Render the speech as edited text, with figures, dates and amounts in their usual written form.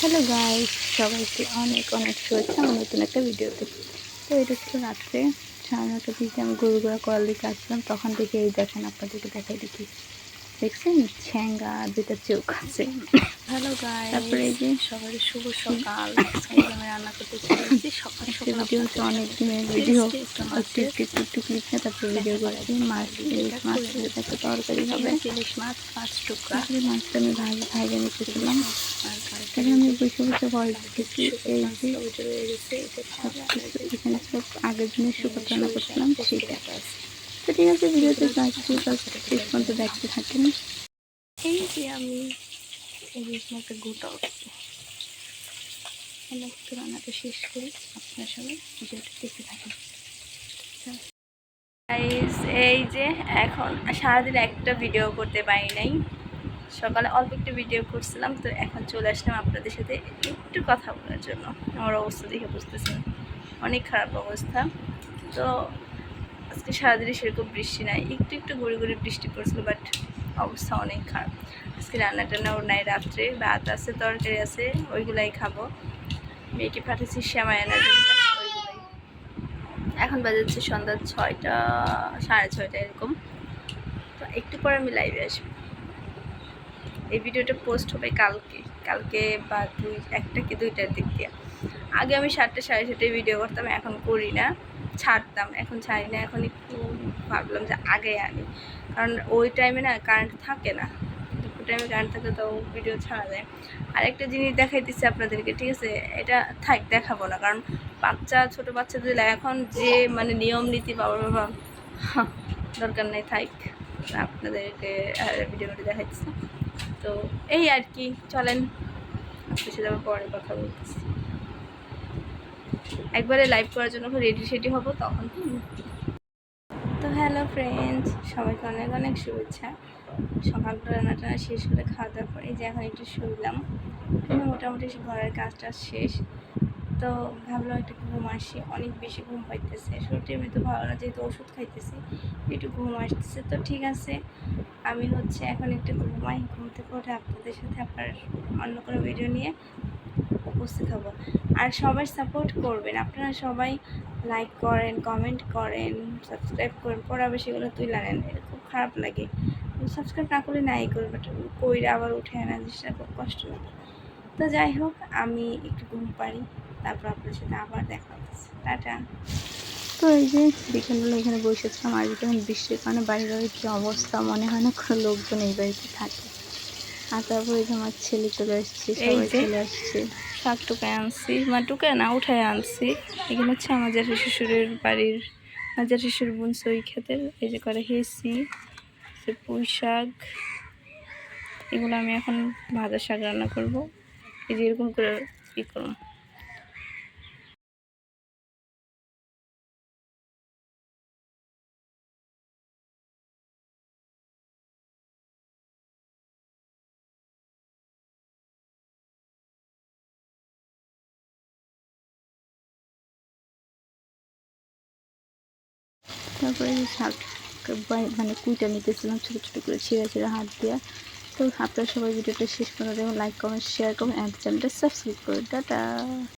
Hello guys, সবাইকে অনেক অনেক শুভেচ্ছা আমার নতুন একটা ভিডিওতে। তো এটা ছিল রাত্রে 9:30টার দিকে আমি গরুগুলা কল দিতে আসলাম। তখন থেকে এই দেখেন, আপনাদেরকে দেখাই দেখি, দেখছেন ঠ্যাঙ্গা আর দুইটা চোখ আছে। হ্যালো গাইস, তারপরে এই যে সবাই শুভ সকাল। আজকে আমি রান্না করতে চলেছি সকাল একটা সকাল। ভিডিও হচ্ছে, অনেক দিনের ভিডিও, একটু একটু একটু একটু ক্লিপ নিয়ে তারপরে ভিডিও করছি। মাছ, ইলিশ মাছ যেটা একটা তরকারি হবে। ইলিশ মাছ 5 টুকরা। তারপরে মাছটা আমি ভাইজা নিতেছিলাম। তারপরে আমি বসে বসে ভয়েস দিতেছি। এই যে সব কিছু এখানে সব আগের দিনের শুকর রান্না করছিলাম সেটা। তো ঠিক আছে, ভিডিওতে যাচ্ছি, শেষ পর্যন্ত দেখতে থাকেন। এই যে আমি ইলিশ মাছের গোটা উঠছি। একটু রান্নাটা শেষ করি, আপনার সবাই ভিডিওটা দেখতে থাকেন। এই যে এখন সারাদিন একটা ভিডিও করতে পারি নাই, সকালে অল্প একটু ভিডিও করছিলাম, তো এখন চলে আসলাম আপনাদের সাথে একটু কথা বলার জন্য। আমার অবস্থা দেখে বুঝতেছেন অনেক খারাপ অবস্থা। তো আজকে সারাদিনে সেরকম বৃষ্টি নাই, একটু একটু গুড়ি গুড়ি বৃষ্টি পড়ছিল, বাট অবস্থা অনেক খারাপ। আজকে রান্না টান্নাও নাই, রাত্রে ভাত আছে, তরকারি আছে, ওইগুলাই খাবো। মেয়েকে পাঠাচ্ছি শ্যামাই আনার জন্য, ওইগুলাই। এখন বাজাচ্ছে সন্ধ্যা 6টা, 6:30 এরকম। তো একটু পরে আমি লাইভে আসবো। এই ভিডিওটা পোস্ট হবে কালকে বা 1টা কি 2টার দিক দিয়ে। আগে আমি 7টা 7:30 ভিডিও করতাম, এখন করি না, ছাড়তাম, এখন ছাড়ি না। এখন একটু ভাবলাম যে আগে আনি, কারণ ওই টাইমে না কারেন্ট থাকে না। দুপুর টাইমে কারেন্ট থাকলে তো ভিডিও ছাড়া যায়। আরেকটা জিনিস দেখাইতেছি আপনাদেরকে, ঠিক আছে? এটা থাক দেখাবো না, কারণ ছোটো বাচ্চাদের এখন যে মানে নিয়ম নীতি বাবা দরকার নেই, থাক। আপনাদেরকে ভিডিওটি দেখাইতেছি। তো এই আর কি, চলেন আপনার সাথে আবার পরে কথা বলতেছি। একবারে লাইভ করার জন্য রেডি সেডি হবো তখন। তো হ্যালো ফ্রেন্ডস, সবাইকে অনেক অনেক শুভেচ্ছা। সকালবেলা রান্না টান্না শেষ করে খাওয়া দাওয়া করে যে এখন একটু শুইলাম। মোটামুটি ঘরের কাজটা শেষ, তো ভাবলাম একটু ঘুম আসি। অনেক বেশি ঘুম পাইতেছে, শরীরটা এমনি তো ভালো না, যেহেতু ওষুধ খাইতেছি, একটু ঘুম আসতেছে। তো ঠিক আছে, আমি এখন একটু ঘুমাই। ঘুম থেকে উঠে আপনাদের সাথে আপনার অন্য কোনো ভিডিও নিয়ে উপস্থিত হব। আর সবাই সাপোর্ট করবেন, আপনারা সবাই লাইক করেন, কমেন্ট করেন, সাবস্ক্রাইব করেন, পড়া সেগুলো তুলে নেন, এটা খুব খারাপ লাগে। সাবস্ক্রাইব না করলে নাই করবে, কইরা আবার উঠে আনা জিনিসটা খুব কষ্ট লাগে। তো যাই হোক, আমি একটু ঘুম পারি, তারপর আপনার সাথে আবার দেখা হচ্ছে। টাটা। তো এই যে বিকেলবেলা এখানে বসেছিলাম, আর যখন বৃষ্টির কারণে বাড়ির কী অবস্থা, মনে হয় না কোনো লোকজন এই বাড়িতে থাকে। আর তারপরে যে আমার ছেলে চলে আসছে, সবাই চলে আসছে। শাক টুকায় আনছি, টুকায় না, উঠায় আনছি। এখানে হচ্ছে আমার জেঠা শ্বশুরের বাড়ির, আমার জেঠা শ্বশুর বুনছে ওই ক্ষেতের। এই যে করে হেসি, পুঁই শাক, এগুলো আমি এখন ভাজা শাক রান্না করবো। এই যে এরকম করে ই করুন। তারপরে শাক মানে কুইটা নিতেছিলাম ছোটো ছোটো করে, ছিঁড়া ছিঁড়া হাত দিয়ে। তো আপনারা সবাই ভিডিওটা শেষ করে দেবেন, লাইক কমেন্ট শেয়ার করবেন, অ্যান্ড চ্যানেলটা সাবস্ক্রাইব করুন। টাটা।